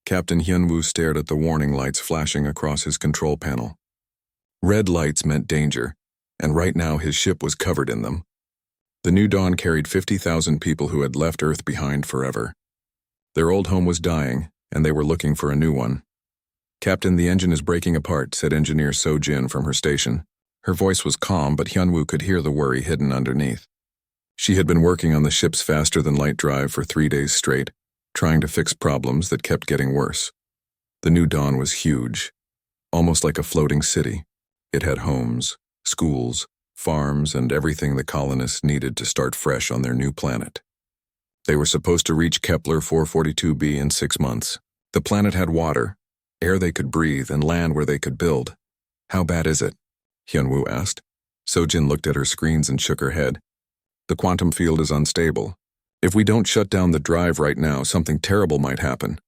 Captain Hyunwoo stared at the warning lights flashing across his control panel. Red lights meant danger, and right now his ship was covered in them. The new dawn carried 50,000 people who had left Earth behind forever. Their old home was dying, and they were looking for a new one. "Captain, the engine is breaking apart," said Engineer So-jin from her station. Her voice was calm, but Hyunwoo could hear the worry hidden underneath. She had been working on the ship's faster-than-light drive for 3 days straight, trying to fix problems that kept getting worse. The new dawn was huge, almost like a floating city. It had homes, schools, farms, and everything the colonists needed to start fresh on their new planet. They were supposed to reach Kepler 442b in 6 months. The planet had water, air they could breathe, and land where they could build. "How bad is it?" Hyunwoo asked. So-jin looked at her screens and shook her head. "The quantum field is unstable. If we don't shut down the drive right now, something terrible might happen."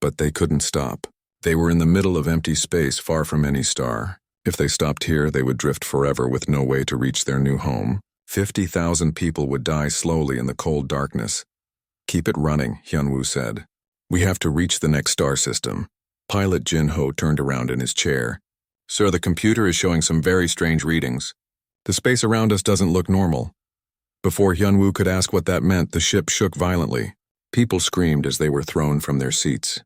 But they couldn't stop. They were in the middle of empty space far from any star. If they stopped here, they would drift forever with no way to reach their new home. 50,000 people would die slowly in the cold darkness. "Keep it running," Hyunwoo said. "We have to reach the next star system." Pilot Jin-ho turned around in his chair. "Sir, the computer is showing some very strange readings. The space around us doesn't look normal." Before Hyunwoo could ask what that meant, the ship shook violently. People screamed as they were thrown from their seats.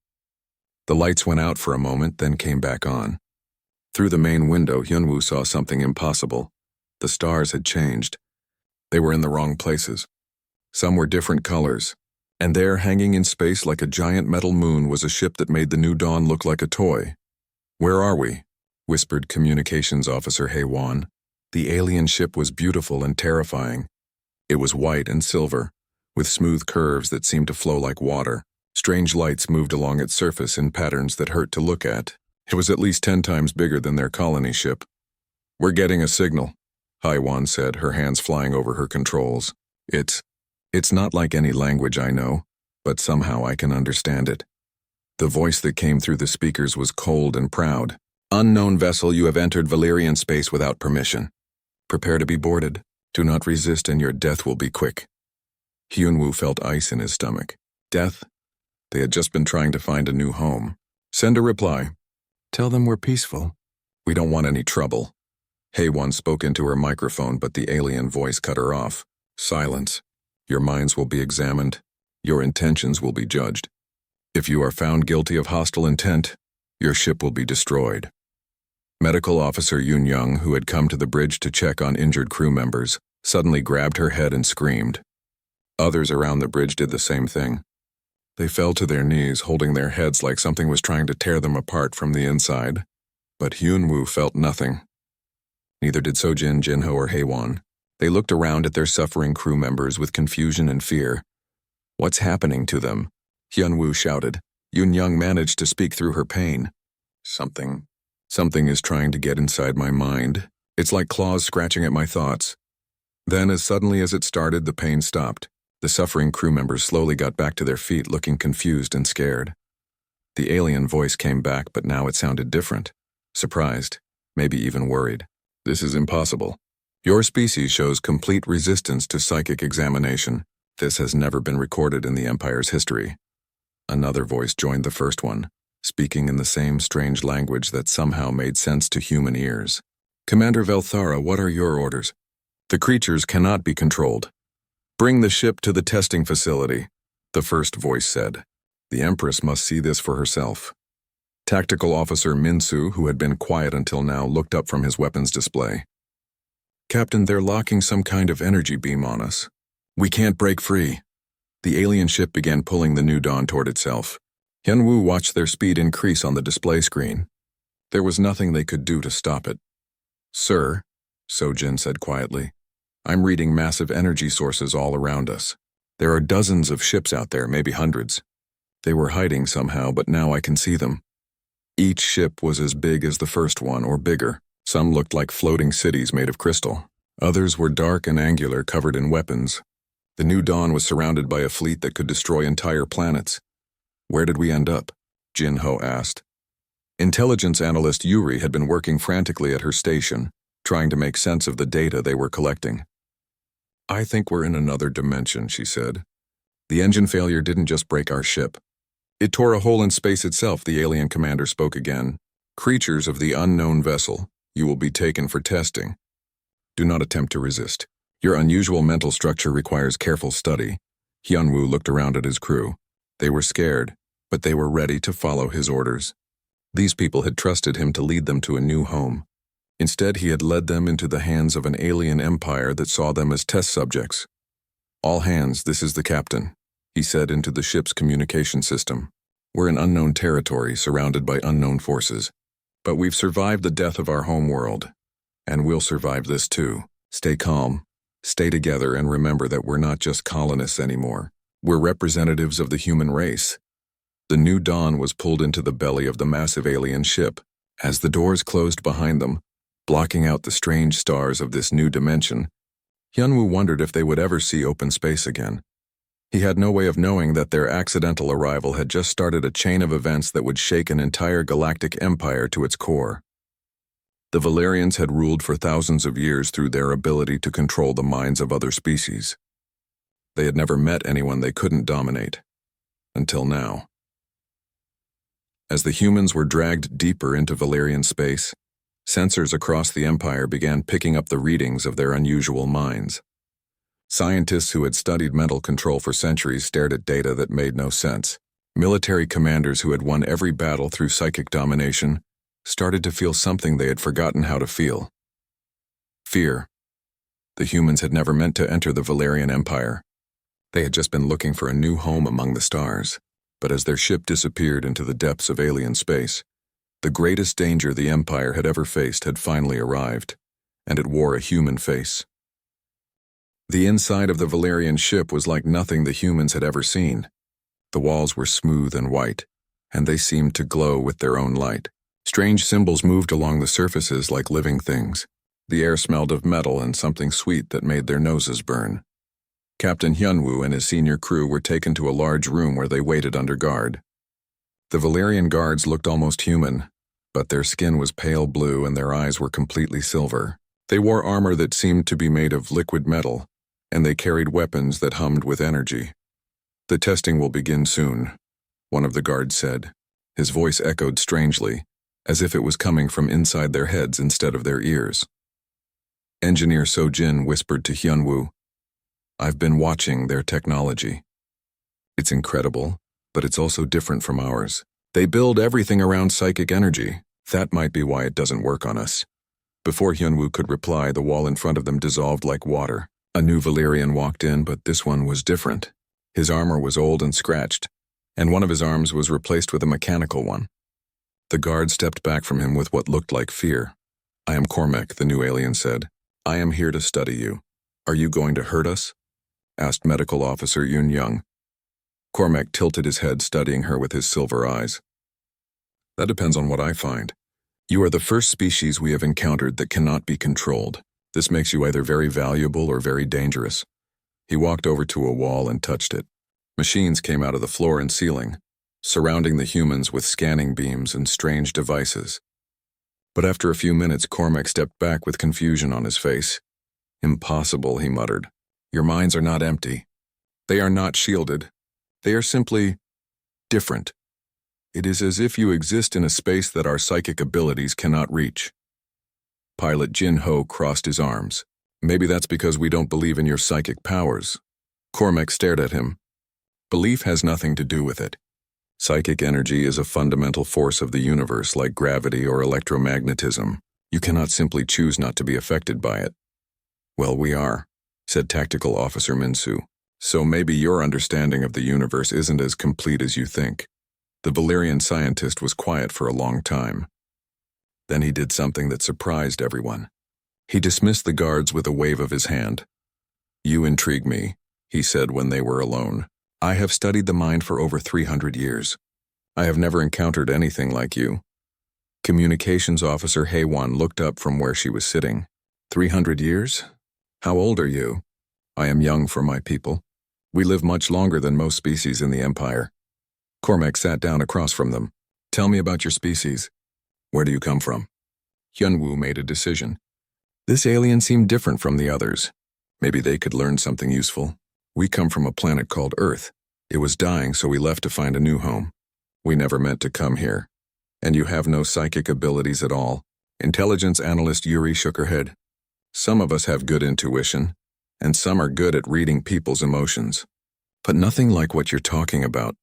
The lights went out for a moment, then came back on. Through the main window, Hyunwoo saw something impossible. The stars had changed. They were in the wrong places. Some were different colors. And there, hanging in space like a giant metal moon, was a ship that made the new dawn look like a toy. "Where are we?" whispered Communications Officer Hae-won. The alien ship was beautiful and terrifying. It was white and silver, with smooth curves that seemed to flow like water. Strange lights moved along its surface in patterns that hurt to look at. It was at least 10 times bigger than their colony ship. "We're getting a signal," Hae-won said, her hands flying over her controls. It's not like any language I know, but somehow I can understand it." The voice that came through the speakers was cold and proud. "Unknown vessel, you have entered Valerian space without permission. Prepare to be boarded. Do not resist and your death will be quick." Hyunwoo felt ice in his stomach. Death? They had just been trying to find a new home. "Send a reply. Tell them we're peaceful. We don't want any trouble." Hae-won spoke into her microphone, but the alien voice cut her off. "Silence. Your minds will be examined. Your intentions will be judged. If you are found guilty of hostile intent, your ship will be destroyed." Medical Officer Yoon-young, who had come to the bridge to check on injured crew members, suddenly grabbed her head and screamed. Others around the bridge did the same thing. They fell to their knees, holding their heads like something was trying to tear them apart from the inside. But Hyunwoo felt nothing. Neither did So-jin, Jin-ho, or Hae-won. They looked around at their suffering crew members with confusion and fear. "What's happening to them?" Hyunwoo shouted. Yoon-young managed to speak through her pain. Something is trying to get inside my mind. It's like claws scratching at my thoughts." Then, as suddenly as it started, the pain stopped. The suffering crew members slowly got back to their feet, looking confused and scared. The alien voice came back, but now it sounded different. Surprised, maybe even worried. "This is impossible. Your species shows complete resistance to psychic examination. This has never been recorded in the Empire's history." Another voice joined the first one, speaking in the same strange language that somehow made sense to human ears. "Commander Velthara, what are your orders?" "The creatures cannot be controlled. Bring the ship to the testing facility," the first voice said. "The Empress must see this for herself." Tactical Officer Minsu, who had been quiet until now, looked up from his weapons display. "Captain, they're locking some kind of energy beam on us. We can't break free." The alien ship began pulling the new dawn toward itself. Hyunwoo watched their speed increase on the display screen. There was nothing they could do to stop it. "Sir," So-jin said quietly, "I'm reading massive energy sources all around us. There are dozens of ships out there, maybe hundreds. They were hiding somehow, but now I can see them. Each ship was as big as the first one, or bigger. Some looked like floating cities made of crystal. Others were dark and angular, covered in weapons. The new dawn was surrounded by a fleet that could destroy entire planets. Where did we end up?" Jin-ho asked. Intelligence analyst Yuri had been working frantically at her station, trying to make sense of the data they were collecting. "I think we're in another dimension," she said. "The engine failure didn't just break our ship. It tore a hole in space itself, the alien commander spoke again. Creatures of the unknown vessel, you will be taken for testing. Do not attempt to resist. Your unusual mental structure requires careful study. Hyunwoo looked around at his crew. They were scared, but they were ready to follow his orders. These people had trusted him to lead them to a new home. Instead, he had led them into the hands of an alien empire that saw them as test subjects. All hands, this is the captain, he said into the ship's communication system. We're in unknown territory, surrounded by unknown forces. But we've survived the death of our home world. And we'll survive this too. Stay calm, stay together, and remember that we're not just colonists anymore. We're representatives of the human race. The new dawn was pulled into the belly of the massive alien ship. As the doors closed behind them, blocking out the strange stars of this new dimension, Hyunwoo wondered if they would ever see open space again. He had no way of knowing that their accidental arrival had just started a chain of events that would shake an entire galactic empire to its core. The Valerians had ruled for thousands of years through their ability to control the minds of other species. They had never met anyone they couldn't dominate. Until now. As the humans were dragged deeper into Valerian space, sensors across the empire began picking up the readings of their unusual minds. Scientists who had studied mental control for centuries stared at data that made no sense. Military commanders who had won every battle through psychic domination started to feel something they had forgotten how to feel. Fear. The humans had never meant to enter the Valerian Empire. They had just been looking for a new home among the stars. But as their ship disappeared into the depths of alien space, the greatest danger the Empire had ever faced had finally arrived, and it wore a human face. The inside of the Valerian ship was like nothing the humans had ever seen. The walls were smooth and white, and they seemed to glow with their own light. Strange symbols moved along the surfaces like living things. The air smelled of metal and something sweet that made their noses burn. Captain Hyunwoo and his senior crew were taken to a large room where they waited under guard. The Valerian guards looked almost human, but their skin was pale blue and their eyes were completely silver. They wore armor that seemed to be made of liquid metal, and they carried weapons that hummed with energy. The testing will begin soon, one of the guards said. His voice echoed strangely, as if it was coming from inside their heads instead of their ears. Engineer So-jin whispered to Hyunwoo, I've been watching their technology. It's incredible, but it's also different from ours. They build everything around psychic energy. That might be why it doesn't work on us. Before Hyunwoo could reply, the wall in front of them dissolved like water. A new Valerian walked in, but this one was different. His armor was old and scratched, and one of his arms was replaced with a mechanical one. The guard stepped back from him with what looked like fear. I am Cormac, the new alien said. I am here to study you. Are you going to hurt us? Asked Medical Officer Yoon Young. Cormac tilted his head, studying her with his silver eyes. That depends on what I find. You are the first species we have encountered that cannot be controlled. This makes you either very valuable or very dangerous. He walked over to a wall and touched it. Machines came out of the floor and ceiling, surrounding the humans with scanning beams and strange devices. But after a few minutes, Cormac stepped back with confusion on his face. Impossible, he muttered. Your minds are not empty. They are not shielded. They are simply different. It is as if you exist in a space that our psychic abilities cannot reach. Pilot Jin Ho crossed his arms. Maybe that's because we don't believe in your psychic powers. Cormac stared at him. Belief has nothing to do with it. Psychic energy is a fundamental force of the universe like gravity or electromagnetism. You cannot simply choose not to be affected by it. Well, we are, said Tactical Officer Minsu. So maybe your understanding of the universe isn't as complete as you think. The Valerian scientist was quiet for a long time. Then he did something that surprised everyone. He dismissed the guards with a wave of his hand. You intrigue me, he said when they were alone. I have studied the mind for over 300 years. I have never encountered anything like you. Communications Officer Haewon looked up from where she was sitting. 300 years? How old are you? I am young for my people. We live much longer than most species in the Empire. Cormac sat down across from them. Tell me about your species. Where do you come from? Hyunwoo made a decision. This alien seemed different from the others. Maybe they could learn something useful. We come from a planet called Earth. It was dying, so we left to find a new home. We never meant to come here. And you have no psychic abilities at all. Intelligence analyst Yuri shook her head. Some of us have good intuition, and some are good at reading people's emotions. But nothing like what you're talking about.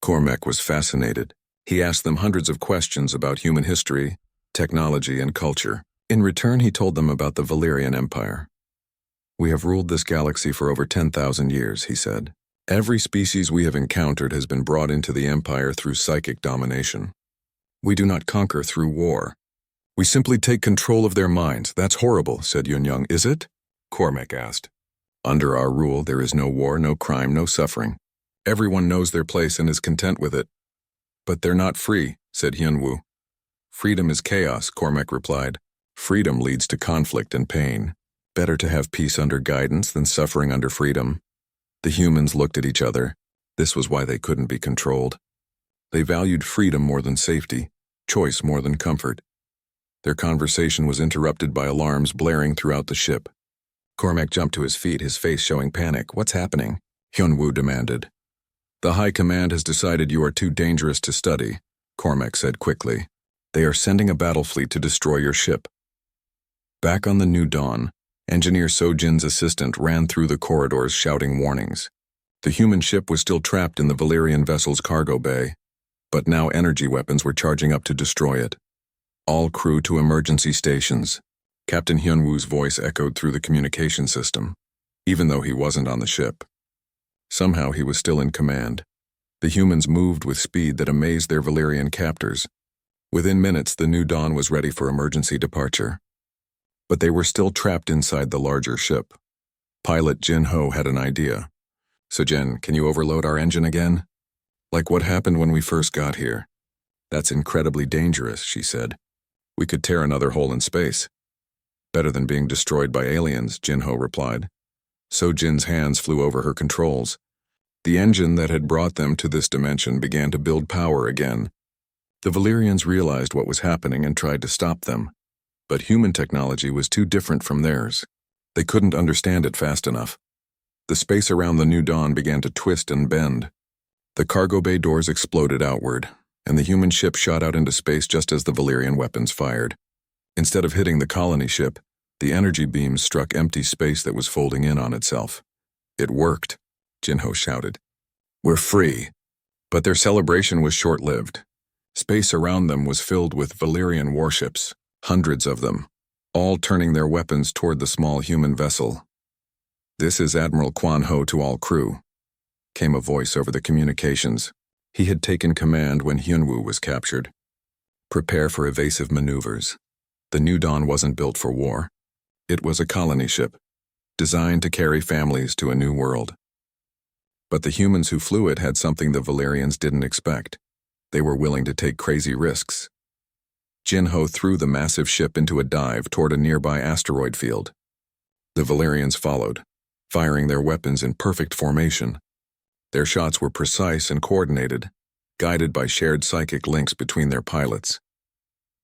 Cormac was fascinated. He asked them hundreds of questions about human history, technology, and culture. In return, he told them about the Valyrian Empire. We have ruled this galaxy for over 10,000 years, he said. Every species we have encountered has been brought into the Empire through psychic domination. We do not conquer through war. We simply take control of their minds. That's horrible, said Yunyang. Is it? Cormac asked. Under our rule, there is no war, no crime, no suffering. Everyone knows their place and is content with it. But they're not free, said Hyunwoo. Freedom is chaos, Cormac replied. Freedom leads to conflict and pain. Better to have peace under guidance than suffering under freedom. The humans looked at each other. This was why they couldn't be controlled. They valued freedom more than safety, choice more than comfort. Their conversation was interrupted by alarms blaring throughout the ship. Cormac jumped to his feet, his face showing panic. What's happening? Hyunwoo demanded. The High Command has decided you are too dangerous to study, Cormac said quickly. They are sending a battle fleet to destroy your ship. Back on the New Dawn, Engineer Sojin's assistant ran through the corridors shouting warnings. The human ship was still trapped in the Valyrian vessel's cargo bay, but now energy weapons were charging up to destroy it. All crew to emergency stations. Captain Hyunwoo's voice echoed through the communication system, even though he wasn't on the ship. Somehow he was still in command. The humans moved with speed that amazed their Valyrian captors. Within minutes, the New Dawn was ready for emergency departure. But they were still trapped inside the larger ship. Pilot Jin Ho had an idea. Sojin, can you overload our engine again? Like what happened when we first got here. That's incredibly dangerous, she said. We could tear another hole in space. Better than being destroyed by aliens, Jin Ho replied. Sojin's hands flew over her controls. The engine that had brought them to this dimension began to build power again. The Valyrians realized what was happening and tried to stop them. But human technology was too different from theirs. They couldn't understand it fast enough. The space around the New Dawn began to twist and bend. The cargo bay doors exploded outward, and the human ship shot out into space just as the Valyrian weapons fired. Instead of hitting the colony ship, the energy beams struck empty space that was folding in on itself. It worked, Jinho shouted. We're free. But their celebration was short-lived. Space around them was filled with Valyrian warships, hundreds of them, all turning their weapons toward the small human vessel. This is Admiral Kwan Ho to all crew, came a voice over the communications. He had taken command when Hyunwoo was captured. Prepare for evasive maneuvers. The New Dawn wasn't built for war. It was a colony ship, designed to carry families to a new world. But the humans who flew it had something the Valyrians didn't expect. They were willing to take crazy risks. Jinho threw the massive ship into a dive toward a nearby asteroid field. The Valyrians followed, firing their weapons in perfect formation. Their shots were precise and coordinated, guided by shared psychic links between their pilots.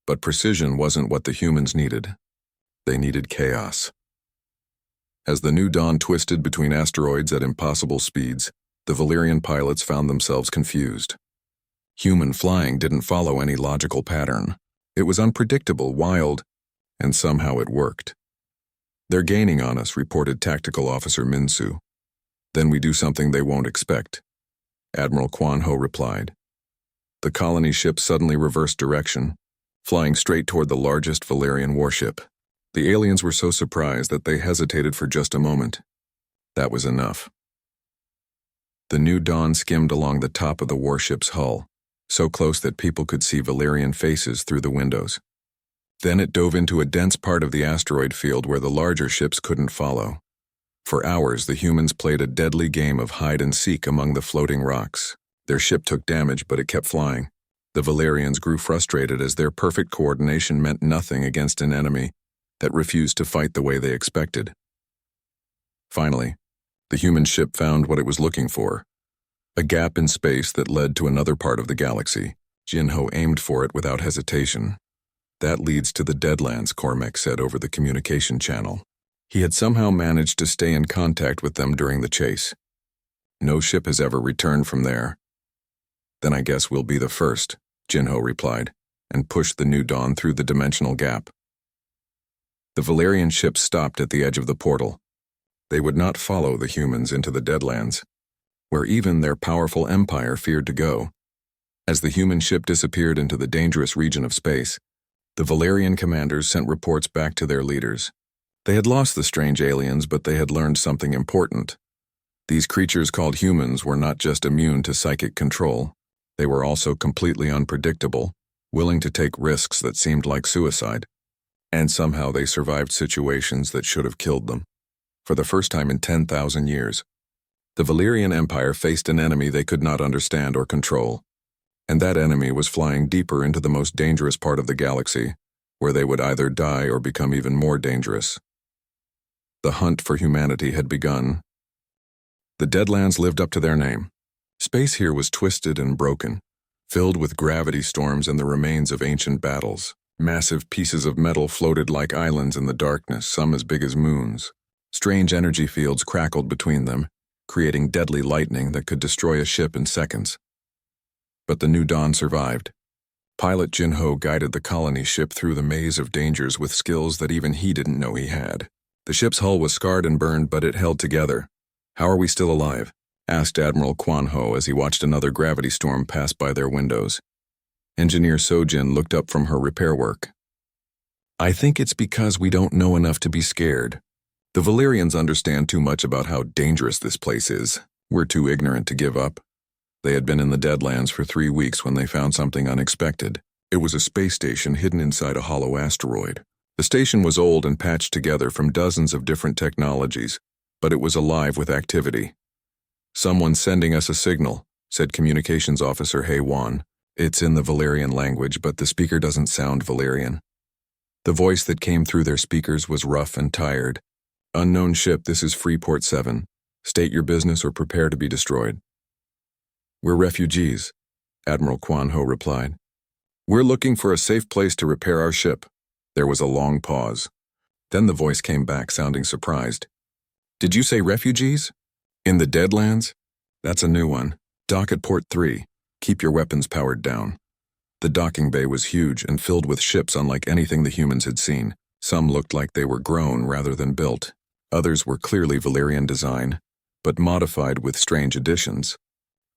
But precision wasn't what the humans needed. They needed chaos. As the New Dawn twisted between asteroids at impossible speeds, the Valyrian pilots found themselves confused. Human flying didn't follow any logical pattern. It was unpredictable, wild, and somehow it worked. They're gaining on us, reported Tactical Officer Minsu. Then we do something they won't expect, Admiral Kwan Ho replied. The colony ship suddenly reversed direction, flying straight toward the largest Valyrian warship. The aliens were so surprised that they hesitated for just a moment. That was enough. The New Dawn skimmed along the top of the warship's hull, so close that people could see Valyrian faces through the windows. Then it dove into a dense part of the asteroid field where the larger ships couldn't follow. For hours, the humans played a deadly game of hide-and-seek among the floating rocks. Their ship took damage, but it kept flying. The Valyrians grew frustrated as their perfect coordination meant nothing against an enemy that refused to fight the way they expected. Finally, the human ship found what it was looking for, a gap in space that led to another part of the galaxy. Jinho aimed for it without hesitation. That leads to the Deadlands, Cormac said over the communication channel. He had somehow managed to stay in contact with them during the chase. No ship has ever returned from there. Then I guess we'll be the first, Jinho replied, and pushed the new dawn through the dimensional gap. The Valerian ships stopped at the edge of the portal. They would not follow the humans into the Deadlands, where even their powerful empire feared to go. As the human ship disappeared into the dangerous region of space, the Valerian commanders sent reports back to their leaders. They had lost the strange aliens, but they had learned something important. These creatures called humans were not just immune to psychic control. They were also completely unpredictable, willing to take risks that seemed like suicide. And somehow they survived situations that should have killed them. For the first time in 10,000 years, the Valerian Empire faced an enemy they could not understand or control. And that enemy was flying deeper into the most dangerous part of the galaxy, where they would either die or become even more dangerous. The hunt for humanity had begun. The Deadlands lived up to their name. Space here was twisted and broken, filled with gravity storms and the remains of ancient battles. Massive pieces of metal floated like islands in the darkness, some as big as moons. Strange energy fields crackled between them, creating deadly lightning that could destroy a ship in seconds. But the new dawn survived. Pilot Jinho guided the colony ship through the maze of dangers with skills that even he didn't know he had. The ship's hull was scarred and burned, but it held together. "How are we still alive?" asked Admiral Quan Ho as he watched another gravity storm pass by their windows. Engineer Sojin looked up from her repair work. "I think it's because we don't know enough to be scared. The Valerians understand too much about how dangerous this place is. We're too ignorant to give up." They had been in the Deadlands for 3 weeks when they found something unexpected. It was a space station hidden inside a hollow asteroid. The station was old and patched together from dozens of different technologies, but it was alive with activity. "Someone's sending us a signal," said Communications Officer Hei-Wan. "It's in the Valerian language, but the speaker doesn't sound Valerian." The voice that came through their speakers was rough and tired. "Unknown ship, this is Freeport 7. State your business or prepare to be destroyed." "We're refugees," Admiral Quan Ho replied. "We're looking for a safe place to repair our ship." There was a long pause. Then the voice came back, sounding surprised. "Did you say refugees? In the Deadlands? That's a new one. Dock at Port 3. Keep your weapons powered down." The docking bay was huge and filled with ships unlike anything the humans had seen. Some looked like they were grown rather than built. Others were clearly Valerian design, but modified with strange additions.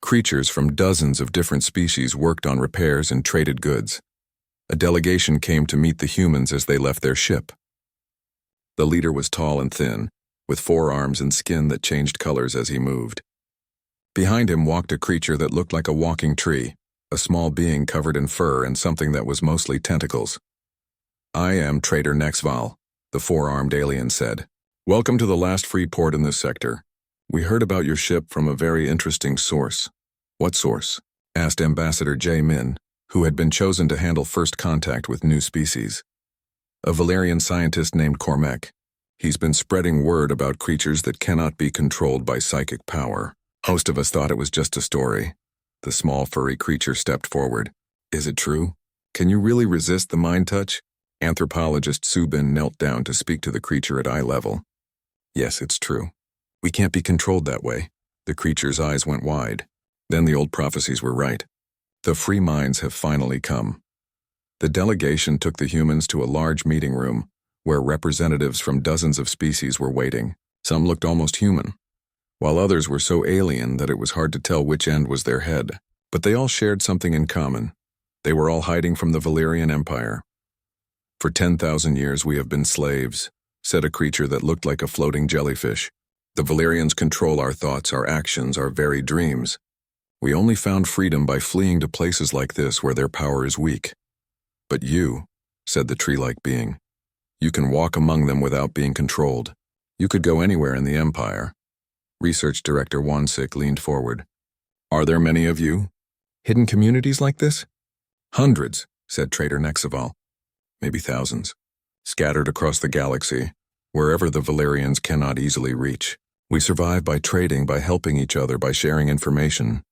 Creatures from dozens of different species worked on repairs and traded goods. A delegation came to meet the humans as they left their ship. The leader was tall and thin, with 4 arms and skin that changed colors as he moved. Behind him walked a creature that looked like a walking tree, a small being covered in fur and something that was mostly tentacles. "I am Trader Nexval," the 4-armed alien said. "Welcome to the last free port in this sector. We heard about your ship from a very interesting source." "What source?" asked Ambassador Jae-min, who had been chosen to handle first contact with new species. "A Valerian scientist named Cormac. He's been spreading word about creatures that cannot be controlled by psychic power." Most of us thought it was just a story. The small furry creature stepped forward. "Is it true? Can you really resist the mind touch?" Anthropologist Subin knelt down to speak to the creature at eye level. "Yes, it's true. We can't be controlled that way." The creature's eyes went wide. Then the old prophecies were right. The free minds have finally come. The delegation took the humans to a large meeting room, where representatives from dozens of species were waiting. Some looked almost human, while others were so alien that it was hard to tell which end was their head. But they all shared something in common. They were all hiding from the Valerian Empire. "For 10,000 years we have been slaves," said a creature that looked like a floating jellyfish. "The Valerians control our thoughts, our actions, our very dreams. We only found freedom by fleeing to places like this where their power is weak. But you," said the tree-like being, "you can walk among them without being controlled. You could go anywhere in the Empire." Research Director Wansik leaned forward. "Are there many of you? Hidden communities like this?" "Hundreds," said Trader Nexaval. "Maybe thousands. Scattered across the galaxy, wherever the Valerians cannot easily reach. We survive by trading, by helping each other, by sharing information."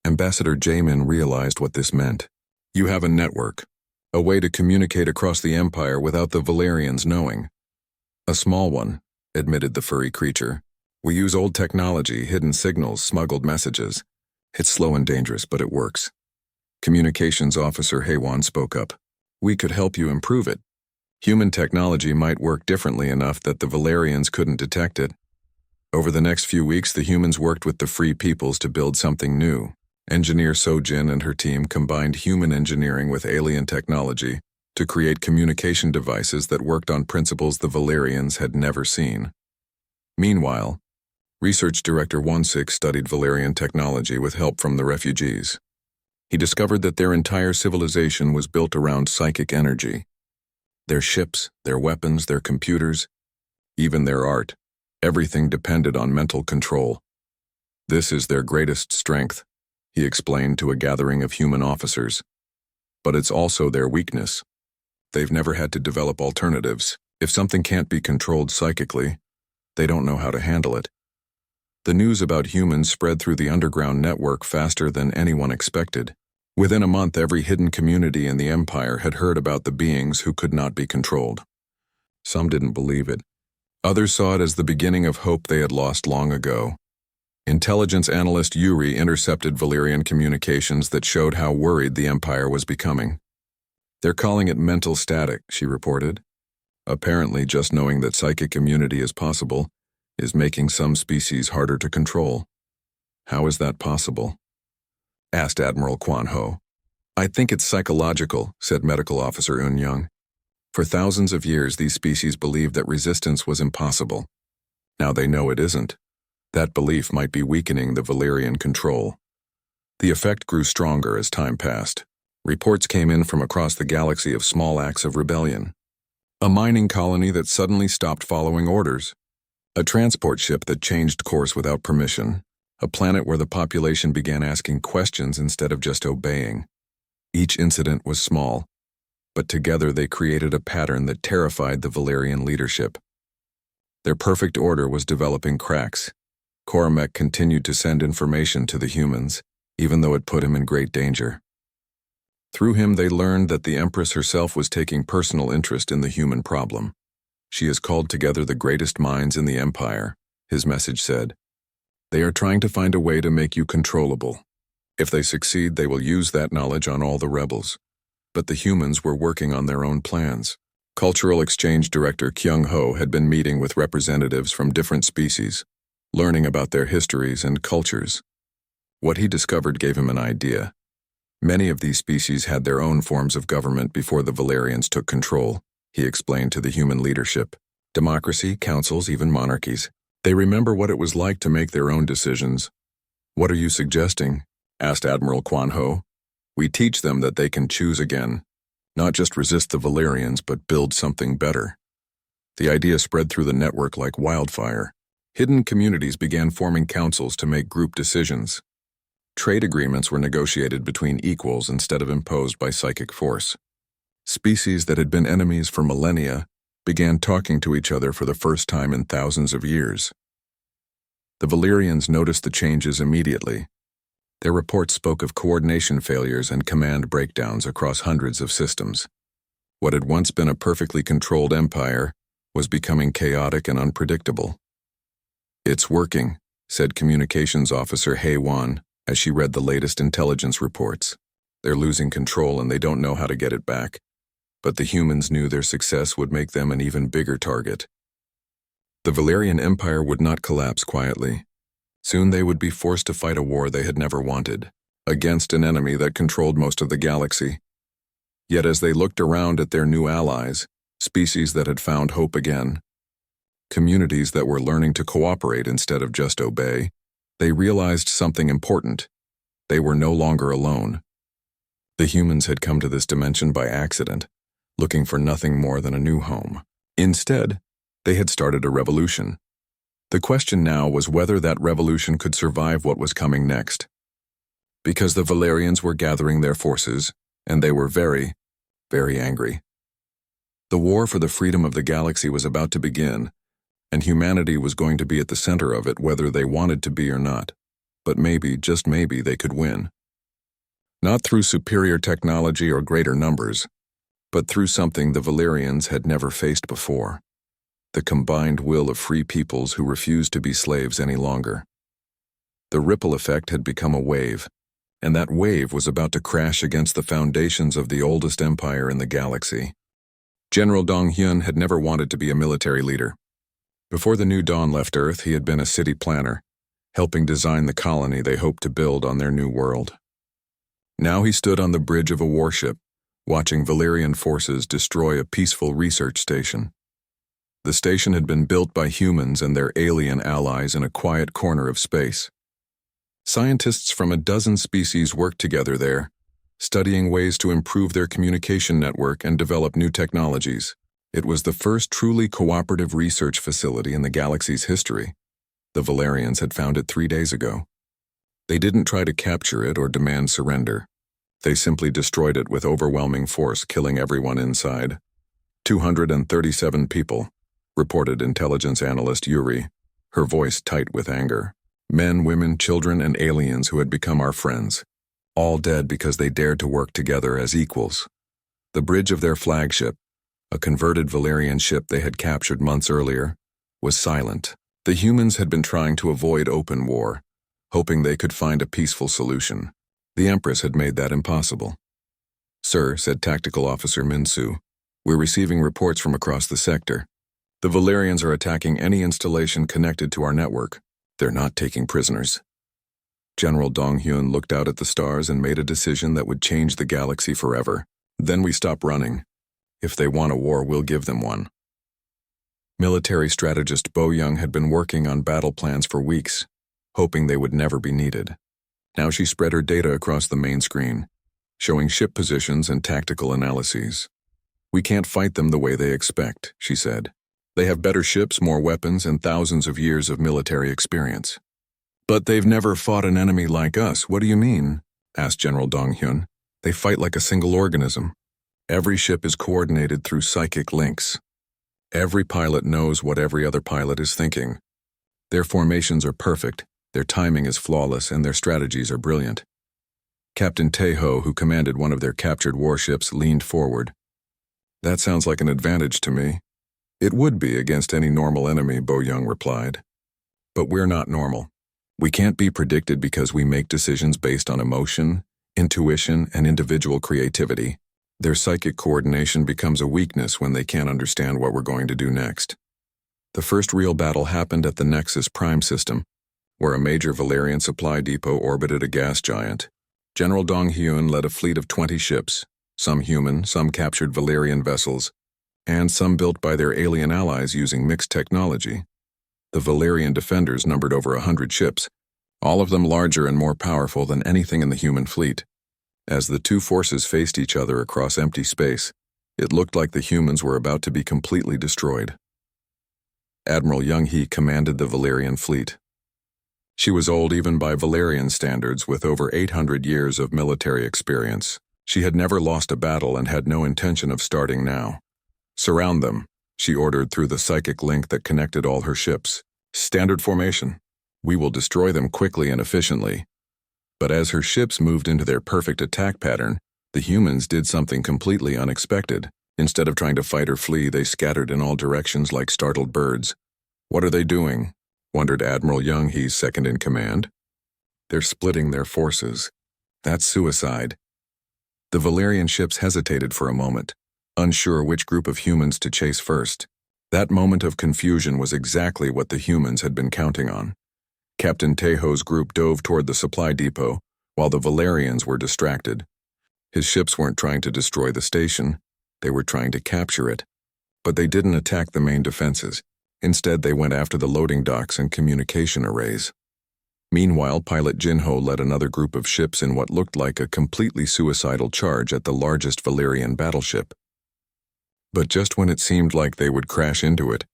Ambassador Jamin realized what this meant. "You have a network, a way to communicate across the Empire without the Valerians knowing." "A small one," admitted the furry creature. "We use old technology, hidden signals, smuggled messages. It's slow and dangerous, but it works. Communications Officer Haywan spoke up. We could help you improve it. Human technology might work differently enough that the Valerians couldn't detect it. Over the next few weeks, the humans worked with the Free Peoples to build something new. Engineer Sojin and her team combined human engineering with alien technology to create communication devices that worked on principles the Valerians had never seen. Meanwhile, Research Director 16 studied Valerian technology with help from the refugees. He discovered that their entire civilization was built around psychic energy. Their ships, their weapons, their computers, even their art, everything depended on mental control. This is their greatest strength, he explained to a gathering of human officers. But it's also their weakness. They've never had to develop alternatives. If something can't be controlled psychically, they don't know how to handle it. The news about humans spread through the underground network faster than anyone expected. Within a month, every hidden community in the Empire had heard about the beings who could not be controlled. Some didn't believe it. Others saw it as the beginning of hope they had lost long ago. Intelligence analyst Yuri intercepted Valerian communications that showed how worried the Empire was becoming. They're calling it mental static, she reported. Apparently, just knowing that psychic immunity is possible is making some species harder to control. How is that possible? Asked Admiral Quan Ho. I think it's psychological, said Medical Officer Eun Young. For thousands of years, these species believed that resistance was impossible. Now they know it isn't. That belief might be weakening the Valerian control. The effect grew stronger as time passed. Reports came in from across the galaxy of small acts of rebellion. A mining colony that suddenly stopped following orders. A transport ship that changed course without permission. A planet where the population began asking questions instead of just obeying. Each incident was small, but together they created a pattern that terrified the Valerian leadership. Their perfect order was developing cracks. Koromek continued to send information to the humans, even though it put him in great danger. Through him, they learned that the Empress herself was taking personal interest in the human problem. She has called together the greatest minds in the Empire, his message said. They are trying to find a way to make you controllable. If they succeed, they will use that knowledge on all the rebels. But the humans were working on their own plans. Cultural Exchange Director Kyung Ho had been meeting with representatives from different species, learning about their histories and cultures. What he discovered gave him an idea. Many of these species had their own forms of government before the Valerians took control, he explained to the human leadership. Democracy, councils, even monarchies. They remember what it was like to make their own decisions. What are you suggesting? Asked Admiral Quan Ho. We teach them that they can choose again. Not just resist the Valerians, but build something better. The idea spread through the network like wildfire. Hidden communities began forming councils to make group decisions. Trade agreements were negotiated between equals instead of imposed by psychic force. Species that had been enemies for millennia began talking to each other for the first time in thousands of years. The Valerians noticed the changes immediately. Their reports spoke of coordination failures and command breakdowns across hundreds of systems. What had once been a perfectly controlled empire was becoming chaotic and unpredictable. It's working, said Communications Officer Haywan as she read the latest intelligence reports. They're losing control and they don't know how to get it back. But the humans knew their success would make them an even bigger target. The Valerian Empire would not collapse quietly. Soon they would be forced to fight a war they had never wanted, against an enemy that controlled most of the galaxy. Yet as they looked around at their new allies, species that had found hope again, communities that were learning to cooperate instead of just obey, they realized something important. They were no longer alone. The humans had come to this dimension by accident, looking for nothing more than a new home. Instead, they had started a revolution. The question now was whether that revolution could survive what was coming next. Because the Valerians were gathering their forces, and they were very, very angry. The war for the freedom of the galaxy was about to begin, and humanity was going to be at the center of it whether they wanted to be or not. But maybe, just maybe, they could win. Not through superior technology or greater numbers, but through something the Valerians had never faced before. The combined will of free peoples who refused to be slaves any longer. The ripple effect had become a wave, and that wave was about to crash against the foundations of the oldest empire in the galaxy. General Dong Hyun had never wanted to be a military leader. Before the New Dawn left Earth, he had been a city planner, helping design the colony they hoped to build on their new world. Now he stood on the bridge of a warship, watching Valerian forces destroy a peaceful research station. The station had been built by humans and their alien allies in a quiet corner of space. Scientists from a dozen species worked together there, studying ways to improve their communication network and develop new technologies. It was the first truly cooperative research facility in the galaxy's history. The Valerians had found it 3 days ago. They didn't try to capture it or demand surrender. They simply destroyed it with overwhelming force, killing everyone inside. 237 people, reported intelligence analyst Yuri, her voice tight with anger. Men, women, children, and aliens who had become our friends. All dead because they dared to work together as equals. The bridge of their flagship, a converted Valerian ship they had captured months earlier, was silent. The humans had been trying to avoid open war, hoping they could find a peaceful solution. The Empress had made that impossible. "Sir," said Tactical Officer Minsu, "we're receiving reports from across the sector. The Valerians are attacking any installation connected to our network. They're not taking prisoners." General Dong Hyun looked out at the stars and made a decision that would change the galaxy forever. "Then we stop running. If they want a war, we'll give them one." Military strategist Bo Young had been working on battle plans for weeks, hoping they would never be needed. Now she spread her data across the main screen, showing ship positions and tactical analyses. "We can't fight them the way they expect," she said. "They have better ships, more weapons, and thousands of years of military experience." "But they've never fought an enemy like us. What do you mean?" asked General Dong Hyun. "They fight like a single organism. Every ship is coordinated through psychic links. Every pilot knows what every other pilot is thinking. Their formations are perfect, their timing is flawless, and their strategies are brilliant." Captain Tae-ho, who commanded one of their captured warships, leaned forward. "That sounds like an advantage to me." "It would be against any normal enemy," Bo Young replied. "But we're not normal. We can't be predicted because we make decisions based on emotion, intuition, and individual creativity. Their psychic coordination becomes a weakness when they can't understand what we're going to do next." The first real battle happened at the Nexus Prime system, where a major Valerian supply depot orbited a gas giant. General Dong Hyun led a fleet of 20 ships, some human, some captured Valerian vessels, and some built by their alien allies using mixed technology. The Valerian defenders numbered over 100 ships, all of them larger and more powerful than anything in the human fleet. As the two forces faced each other across empty space, it looked like the humans were about to be completely destroyed. Admiral Young-hee commanded the Valerian fleet. She was old even by Valerian standards, with over 800 years of military experience. She had never lost a battle and had no intention of starting now. "Surround them," she ordered through the psychic link that connected all her ships. "Standard formation. We will destroy them quickly and efficiently." But as her ships moved into their perfect attack pattern, the humans did something completely unexpected. Instead of trying to fight or flee, they scattered in all directions like startled birds. "What are they doing?" wondered Admiral Young-hee's second-in-command. "They're splitting their forces. That's suicide." The Valerian ships hesitated for a moment, unsure which group of humans to chase first. That moment of confusion was exactly what the humans had been counting on. Captain Tae-ho's group dove toward the supply depot, while the Valerians were distracted. His ships weren't trying to destroy the station, they were trying to capture it. But they didn't attack the main defenses. Instead, they went after the loading docks and communication arrays. Meanwhile, pilot Jinho led another group of ships in what looked like a completely suicidal charge at the largest Valerian battleship. But just when it seemed like they would crash into it,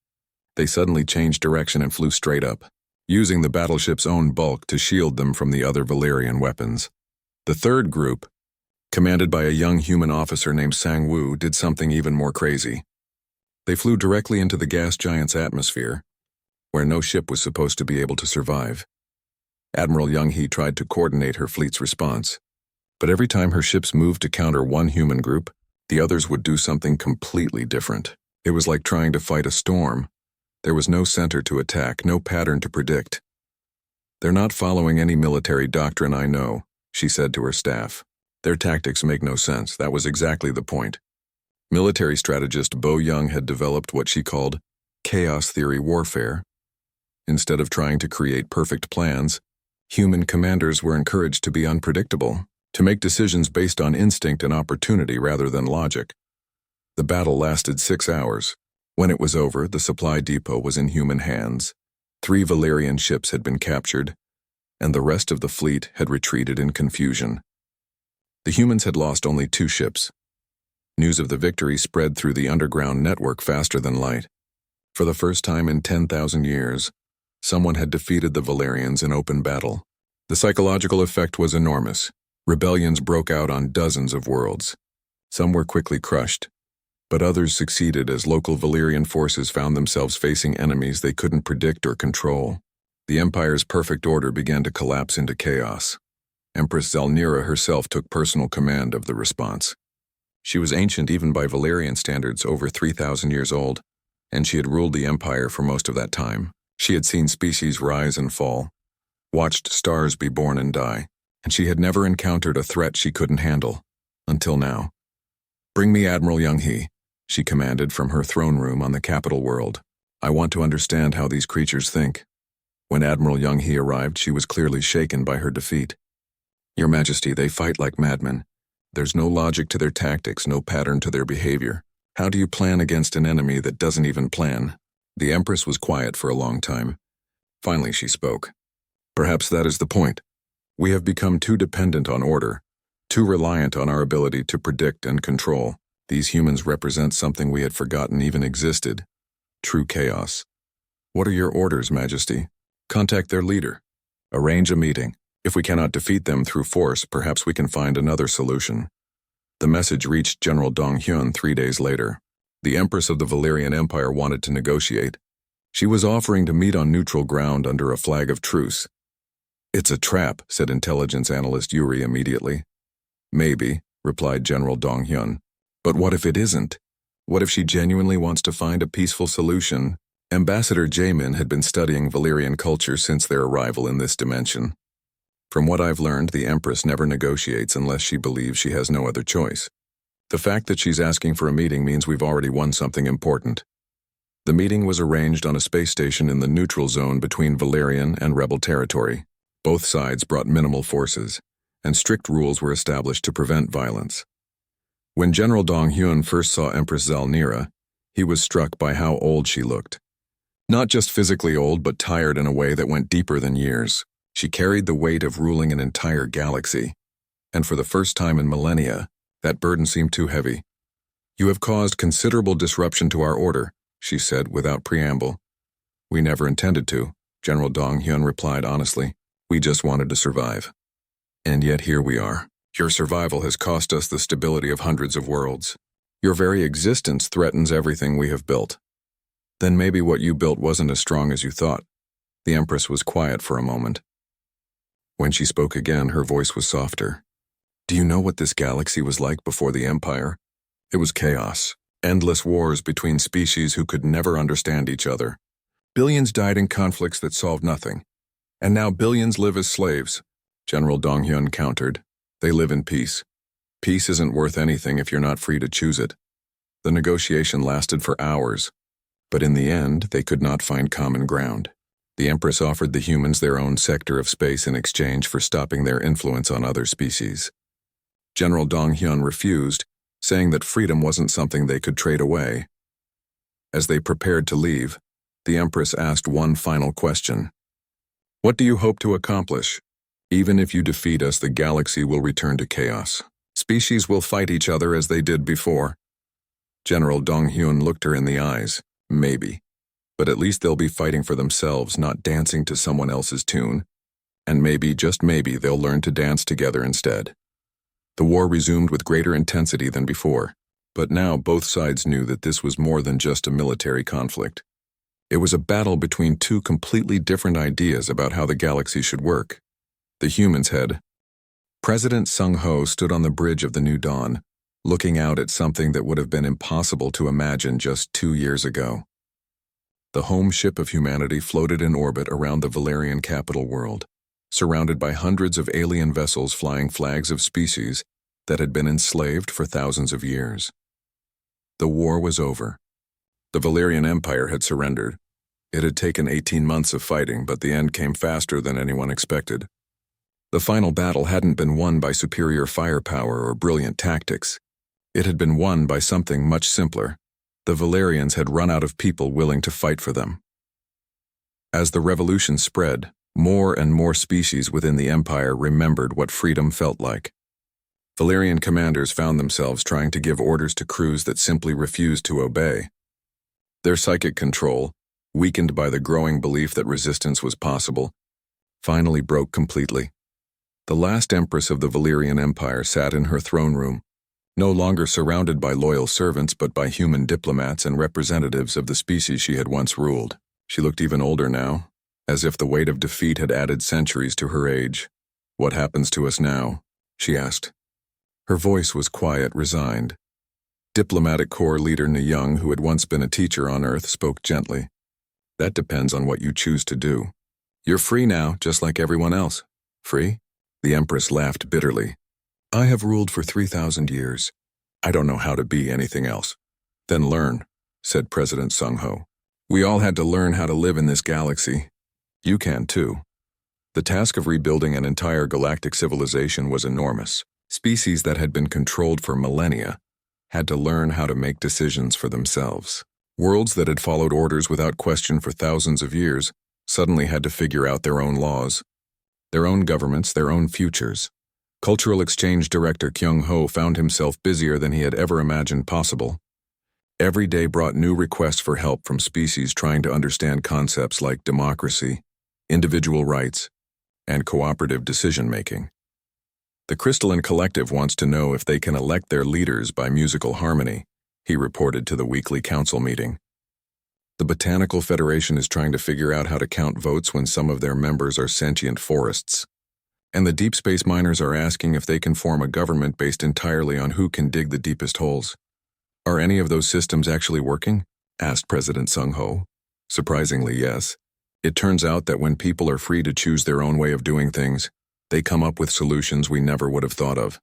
they suddenly changed direction and flew straight up, using the battleship's own bulk to shield them from the other Valerian weapons. The third group, commanded by a young human officer named Sang-woo, did something even more crazy. They flew directly into the gas giant's atmosphere, where no ship was supposed to be able to survive. Admiral Young-hee tried to coordinate her fleet's response, but every time her ships moved to counter one human group, the others would do something completely different. It was like trying to fight a storm. There was no center to attack, no pattern to predict. "They're not following any military doctrine I know," she said to her staff. "Their tactics make no sense." That was exactly the point. Military strategist Bo Young had developed what she called chaos theory warfare. Instead of trying to create perfect plans, human commanders were encouraged to be unpredictable, to make decisions based on instinct and opportunity rather than logic. The battle lasted 6 hours. When it was over, the supply depot was in human hands. 3 Valerian ships had been captured, and the rest of the fleet had retreated in confusion. The humans had lost only 2 ships. News of the victory spread through the underground network faster than light. For the first time in 10,000 years, someone had defeated the Valerians in open battle. The psychological effect was enormous. Rebellions broke out on dozens of worlds. Some were quickly crushed, but others succeeded as local Valerian forces found themselves facing enemies they couldn't predict or control. The Empire's perfect order began to collapse into chaos. Empress Zalnira herself took personal command of the response. She was ancient even by Valerian standards, over 3,000 years old, and she had ruled the Empire for most of that time. She had seen species rise and fall, watched stars be born and die, and she had never encountered a threat she couldn't handle, until now. "Bring me Admiral Young-hee," she commanded from her throne room on the capital world. "I want to understand how these creatures think." When Admiral Young-hee arrived, she was clearly shaken by her defeat. "Your Majesty, they fight like madmen. There's no logic to their tactics, no pattern to their behavior. How do you plan against an enemy that doesn't even plan?" The Empress was quiet for a long time. Finally she spoke. "Perhaps that is the point. We have become too dependent on order, too reliant on our ability to predict and control. These humans represent something we had forgotten even existed: true chaos." "What are your orders, Majesty?" "Contact their leader. Arrange a meeting. If we cannot defeat them through force, perhaps we can find another solution." The message reached General Dong-hyun 3 days later. The Empress of the Valerian Empire wanted to negotiate. She was offering to meet on neutral ground under a flag of truce. "It's a trap," said intelligence analyst Yuri immediately. "Maybe," replied General Dong-hyun. "But what if it isn't? What if she genuinely wants to find a peaceful solution?" Ambassador Jaemin had been studying Valerian culture since their arrival in this dimension. "From what I've learned, the Empress never negotiates unless she believes she has no other choice. The fact that she's asking for a meeting means we've already won something important." The meeting was arranged on a space station in the neutral zone between Valerian and Rebel territory. Both sides brought minimal forces, and strict rules were established to prevent violence. When General Dong-hyun first saw Empress Zalnira, he was struck by how old she looked. Not just physically old, but tired in a way that went deeper than years. She carried the weight of ruling an entire galaxy, and for the first time in millennia, that burden seemed too heavy. "You have caused considerable disruption to our order," she said without preamble. "We never intended to," General Dong-hyun replied honestly. "We just wanted to survive. And yet here we are. Your survival has cost us the stability of hundreds of worlds. Your very existence threatens everything we have built." "Then maybe what you built wasn't as strong as you thought." The Empress was quiet for a moment. When she spoke again, her voice was softer. "Do you know what this galaxy was like before the Empire? It was chaos. Endless wars between species who could never understand each other. Billions died in conflicts that solved nothing. And now billions live as slaves," General Dong-hyun countered. "They live in peace. Peace isn't worth anything if you're not free to choose it." The negotiation lasted for hours, but in the end, they could not find common ground. The Empress offered the humans their own sector of space in exchange for stopping their influence on other species. General Dong-hyun refused, saying that freedom wasn't something they could trade away. As they prepared to leave, the Empress asked one final question. "What do you hope to accomplish? Even if you defeat us, the galaxy will return to chaos. Species will fight each other as they did before." General Dong-hyun looked her in the eyes. "Maybe. But at least they'll be fighting for themselves, not dancing to someone else's tune. And maybe, just maybe, they'll learn to dance together instead." The war resumed with greater intensity than before, but now both sides knew that this was more than just a military conflict. It was a battle between two completely different ideas about how the galaxy should work. The humans had. President Sung-ho stood on the bridge of the New Dawn, looking out at something that would have been impossible to imagine just 2 years ago. The home ship of humanity floated in orbit around the Valerian capital world. surrounded by hundreds of alien vessels flying flags of species that had been enslaved for thousands of years. The war was over. The Valerian Empire had surrendered. It had taken 18 months of fighting, but the end came faster than anyone expected. The final battle hadn't been won by superior firepower or brilliant tactics. It had been won by something much simpler. The Valerians had run out of people willing to fight for them. As the revolution spread, more and more species within the Empire remembered what freedom felt like. Valerian commanders found themselves trying to give orders to crews that simply refused to obey. Their psychic control, weakened by the growing belief that resistance was possible, finally broke completely. The last empress of the Valerian Empire sat in her throne room, no longer surrounded by loyal servants but by human diplomats and representatives of the species she had once ruled. She looked even older now, as if the weight of defeat had added centuries to her age. "What happens to us now?" she asked. Her voice was quiet, resigned. Diplomatic Corps leader Young, who had once been a teacher on Earth, spoke gently. "That depends on what you choose to do. You're free now, just like everyone else." "Free?" The Empress laughed bitterly. "I have ruled for 3,000 years. I don't know how to be anything else." "Then learn," said President Sung Ho. "We all had to learn how to live in this galaxy. You can too." The task of rebuilding an entire galactic civilization was enormous. Species that had been controlled for millennia had to learn how to make decisions for themselves. Worlds that had followed orders without question for thousands of years suddenly had to figure out their own laws, their own governments, their own futures. Cultural Exchange Director Kyung Ho found himself busier than he had ever imagined possible. Every day brought new requests for help from species trying to understand concepts like democracy, individual rights, and cooperative decision-making. The Crystalline Collective wants to know if they can elect their leaders by musical harmony, he reported to the weekly council meeting. The Botanical Federation is trying to figure out how to count votes when some of their members are sentient forests. And the deep space miners are asking if they can form a government based entirely on who can dig the deepest holes. "Are any of those systems actually working?" asked President Sung Ho. "Surprisingly, yes. It turns out that when people are free to choose their own way of doing things, they come up with solutions we never would have thought of."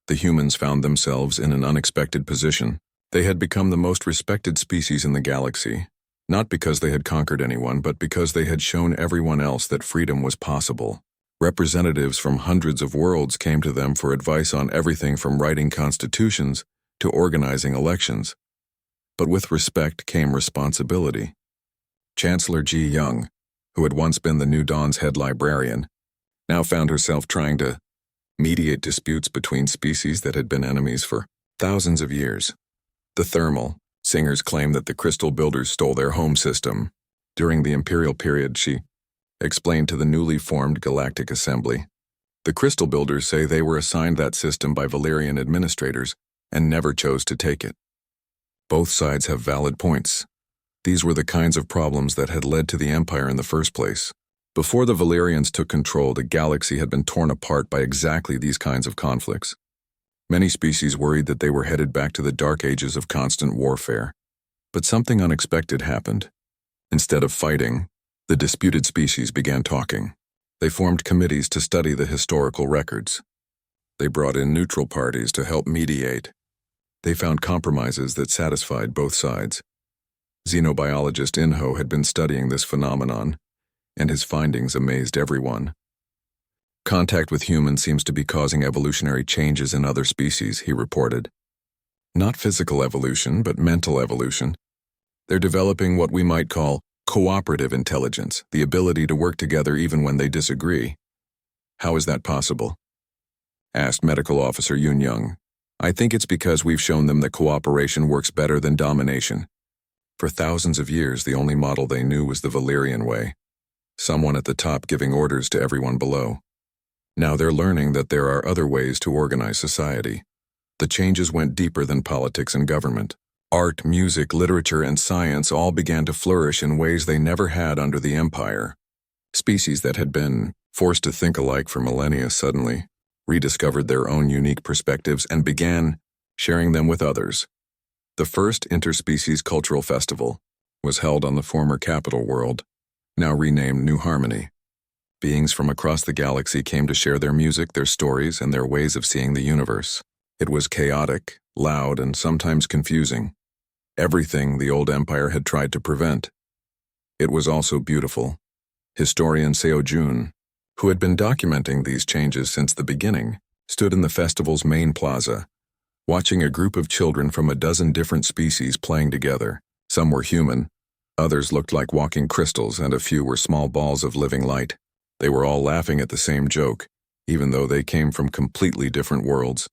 The humans found themselves in an unexpected position. They had become the most respected species in the galaxy, not because they had conquered anyone, but because they had shown everyone else that freedom was possible. Representatives from hundreds of worlds came to them for advice on everything from writing constitutions to organizing elections. But with respect came responsibility. Chancellor Ji Young, who had once been the New Dawn's head librarian, now found herself trying to mediate disputes between species that had been enemies for thousands of years. The thermal singers claimed that the crystal builders stole their home system. During the Imperial period, she explained to the newly formed Galactic Assembly. The crystal builders say they were assigned that system by Valerian administrators and never chose to take it. Both sides have valid points. These were the kinds of problems that had led to the Empire in the first place. Before the Valerians took control, the galaxy had been torn apart by exactly these kinds of conflicts. Many species worried that they were headed back to the dark ages of constant warfare. But something unexpected happened. Instead of fighting, the disputed species began talking. They formed committees to study the historical records. They brought in neutral parties to help mediate. They found compromises that satisfied both sides. Xenobiologist Inho had been studying this phenomenon, and his findings amazed everyone. Contact with humans seems to be causing evolutionary changes in other species, he reported. Not physical evolution, but mental evolution. They're developing what we might call cooperative intelligence, the ability to work together even when they disagree. "How is that possible?" asked Medical Officer Yun Young. "I think it's because we've shown them that cooperation works better than domination. For thousands of years, the only model they knew was the Valerian way. Someone at the top giving orders to everyone below. Now they're learning that there are other ways to organize society. The changes went deeper than politics and government. Art, music, literature, and science all began to flourish in ways they never had under the Empire. Species that had been forced to think alike for millennia suddenly rediscovered their own unique perspectives and began sharing them with others. The first interspecies cultural festival was held on the former capital world, now renamed New Harmony. Beings from across the galaxy came to share their music, their stories, and their ways of seeing the universe. It was chaotic, loud, and sometimes confusing. Everything the old empire had tried to prevent. It was also beautiful. Historian Seo Jun, who had been documenting these changes since the beginning, stood in the festival's main plaza, watching a group of children from a dozen different species playing together. Some were human, others looked like walking crystals, and a few were small balls of living light. They were all laughing at the same joke, even though they came from completely different worlds.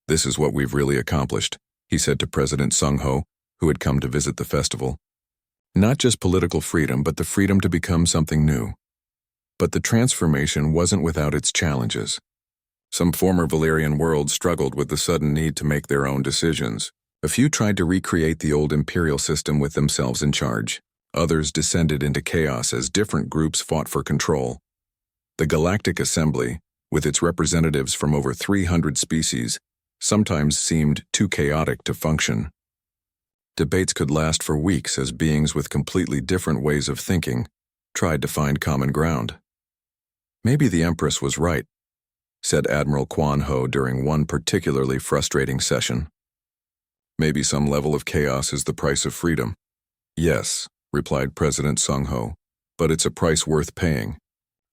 "This is what we've really accomplished," he said to President Sung Ho, who had come to visit the festival. "Not just political freedom, but the freedom to become something new." But the transformation wasn't without its challenges. Some former Valerian worlds struggled with the sudden need to make their own decisions. A few tried to recreate the old imperial system with themselves in charge. Others descended into chaos as different groups fought for control. The Galactic Assembly, with its representatives from over 300 species, sometimes seemed too chaotic to function. Debates could last for weeks as beings with completely different ways of thinking tried to find common ground. "Maybe the Empress was right," said Admiral Quan Ho during one particularly frustrating session. "Maybe some level of chaos is the price of freedom." "Yes," replied President Sung Ho, "but it's a price worth paying.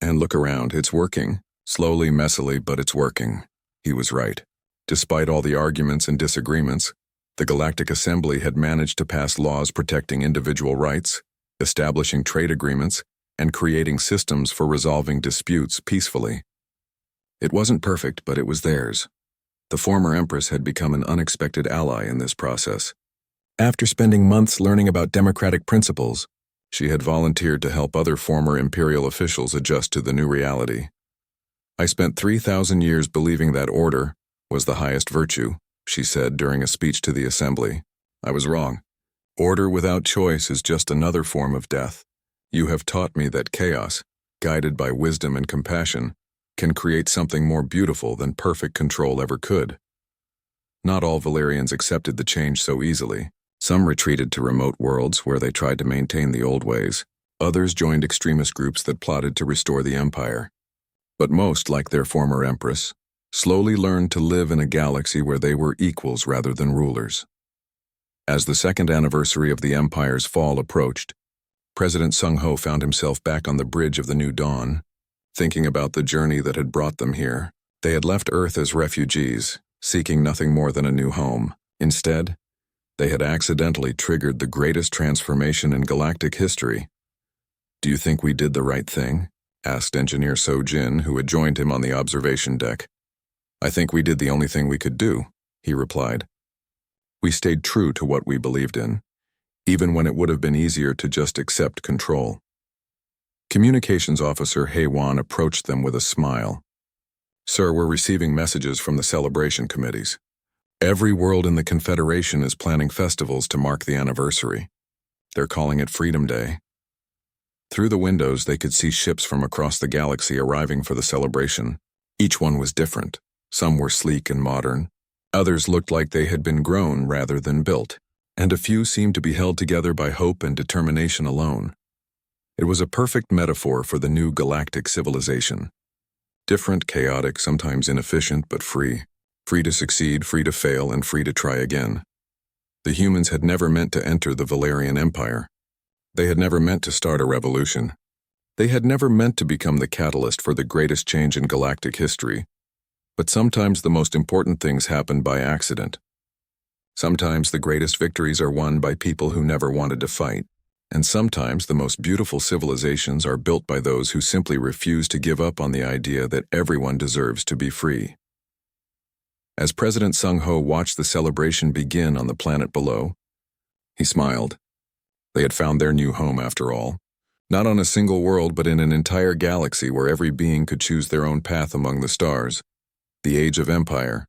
And look around, it's working. Slowly, messily, but it's working." He was right. Despite all the arguments and disagreements, the Galactic Assembly had managed to pass laws protecting individual rights, establishing trade agreements, and creating systems for resolving disputes peacefully. It wasn't perfect, but it was theirs. The former Empress had become an unexpected ally in this process. After spending months learning about democratic principles, she had volunteered to help other former imperial officials adjust to the new reality. "I spent 3,000 years believing that order was the highest virtue," she said during a speech to the assembly. "I was wrong. Order without choice is just another form of death. You have taught me that chaos, guided by wisdom and compassion, can create something more beautiful than perfect control ever could." Not all Valerians accepted the change so easily. Some retreated to remote worlds where they tried to maintain the old ways. Others joined extremist groups that plotted to restore the empire. But most, like their former empress, slowly learned to live in a galaxy where they were equals rather than rulers. As the second anniversary of the empire's fall approached, President Sung Ho found himself back on the bridge of the New Dawn, thinking about the journey that had brought them here. They had left Earth as refugees, seeking nothing more than a new home. Instead, they had accidentally triggered the greatest transformation in galactic history. "Do you think we did the right thing?" asked Engineer So Jin, who had joined him on the observation deck. "I think we did the only thing we could do," he replied. "We stayed true to what we believed in, even when it would have been easier to just accept control." Communications Officer Hei-Wan approached them with a smile. "Sir, we're receiving messages from the celebration committees. Every world in the Confederation is planning festivals to mark the anniversary. They're calling it Freedom Day." Through the windows, they could see ships from across the galaxy arriving for the celebration. Each one was different. Some were sleek and modern. Others looked like they had been grown rather than built. And a few seemed to be held together by hope and determination alone. It was a perfect metaphor for the new galactic civilization. Different, chaotic, sometimes inefficient, but free. Free to succeed, free to fail, and free to try again. The humans had never meant to enter the Valerian Empire. They had never meant to start a revolution. They had never meant to become the catalyst for the greatest change in galactic history. But sometimes the most important things happen by accident. Sometimes the greatest victories are won by people who never wanted to fight. And sometimes the most beautiful civilizations are built by those who simply refuse to give up on the idea that everyone deserves to be free. As President Sung Ho watched the celebration begin on the planet below, he smiled. They had found their new home after all. Not on a single world, but in an entire galaxy where every being could choose their own path among the stars. The age of empire